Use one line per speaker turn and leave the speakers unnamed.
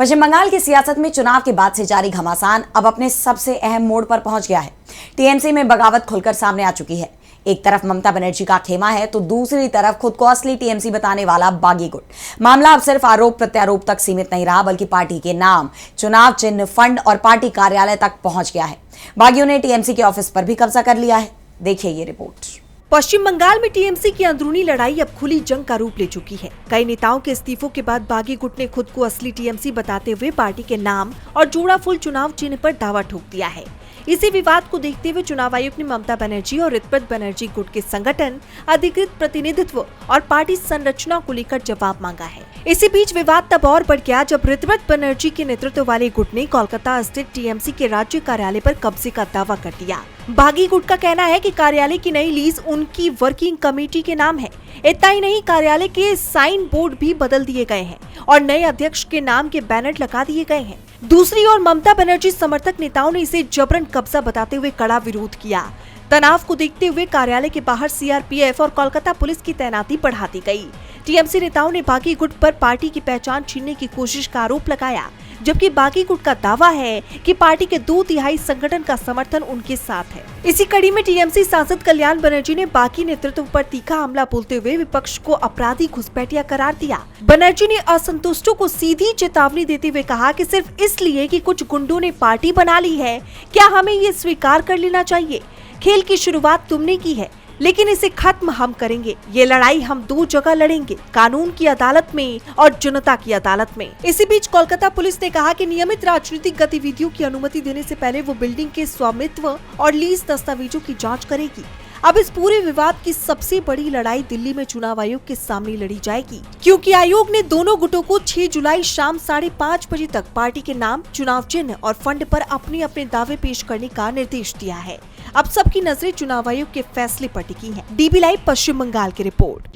पश्चिम बंगाल की सियासत में चुनाव के बाद से जारी घमासान अब अपने सबसे अहम मोड़ पर पहुंच गया है। टीएमसी में बगावत खुलकर सामने आ चुकी है। एक तरफ ममता बनर्जी का खेमा है तो दूसरी तरफ खुद को असली टीएमसी बताने वाला बागी गुट। मामला अब सिर्फ आरोप प्रत्यारोप तक सीमित नहीं रहा, बल्कि पार्टी के नाम, चुनाव चिन्ह, फंड और पार्टी कार्यालय तक पहुंच गया है। बागियों ने टीएमसी के ऑफिस पर भी कब्जा कर लिया है। देखिए ये रिपोर्ट।
पश्चिम बंगाल में टीएमसी की अंदरूनी लड़ाई अब खुली जंग का रूप ले चुकी है। कई नेताओं के इस्तीफों के बाद बागी गुट ने खुद को असली टीएमसी बताते हुए पार्टी के नाम और जोड़ा फुल चुनाव चिन्ह पर दावा ठोक दिया है। इसी विवाद को देखते हुए चुनाव आयोग ने ममता बनर्जी और ऋतपत बनर्जी गुट के संगठन, अधिकृत प्रतिनिधित्व और पार्टी संरचना को लेकर जवाब मांगा है। इसी बीच विवाद तब और बढ़ गया जब ऋतपत बनर्जी के नेतृत्व वाले गुट ने कोलकाता स्थित टीएमसी के राज्य कार्यालय पर कब्जे का दावा कर दिया। बागी गुट का कहना है कि कार्यालय की नई लीज उनकी वर्किंग कमेटी के नाम है। इतना ही नहीं, कार्यालय के साइन बोर्ड भी बदल दिए गए हैं और नए अध्यक्ष के नाम के बैनर लगा दिए गए हैं। दूसरी ओर ममता बनर्जी समर्थक नेताओं ने इसे जबरन कब्जा बताते हुए कड़ा विरोध किया। तनाव को देखते हुए कार्यालय के बाहर सीआरपीएफ और कोलकाता पुलिस की तैनाती बढ़ा दी गई। टीएमसी नेताओं ने बागी गुट पर पार्टी की पहचान छीनने की कोशिश का आरोप लगाया, जबकि बागी गुट का दावा है कि पार्टी के 2/3 संगठन का समर्थन उनके साथ है। इसी कड़ी में टीएमसी सांसद कल्याण बनर्जी ने बागी नेतृत्व पर तीखा हमला बोलते हुए विपक्ष को अपराधी घुसपैठिया करार दिया। बनर्जी ने असंतुष्टों को सीधी चेतावनी देते हुए कहा कि सिर्फ इसलिए कि कुछ गुंडों ने पार्टी बना ली है, क्या हमें ये स्वीकार कर लेना चाहिए? खेल की शुरुआत तुमने की है, लेकिन इसे खत्म हम करेंगे। ये लड़ाई हम 2 जगह लड़ेंगे, कानून की अदालत में और जनता की अदालत में। इसी बीच कोलकाता पुलिस ने कहा कि नियमित राजनीतिक गतिविधियों की अनुमति देने से पहले वो बिल्डिंग के स्वामित्व और लीज दस्तावेजों की जांच करेगी। अब इस पूरे विवाद की सबसे बड़ी लड़ाई दिल्ली में चुनाव आयोग के सामने लड़ी जाएगी, क्योंकि आयोग ने दोनों गुटों को 6 जुलाई शाम 5:30 बजे तक पार्टी के नाम, चुनाव चिन्ह और फंड पर अपने अपने दावे पेश करने का निर्देश दिया है। अब सबकी नजरें चुनाव आयोग के फैसले पर टिकी हैं। डीबी लाइव पश्चिम बंगाल की रिपोर्ट।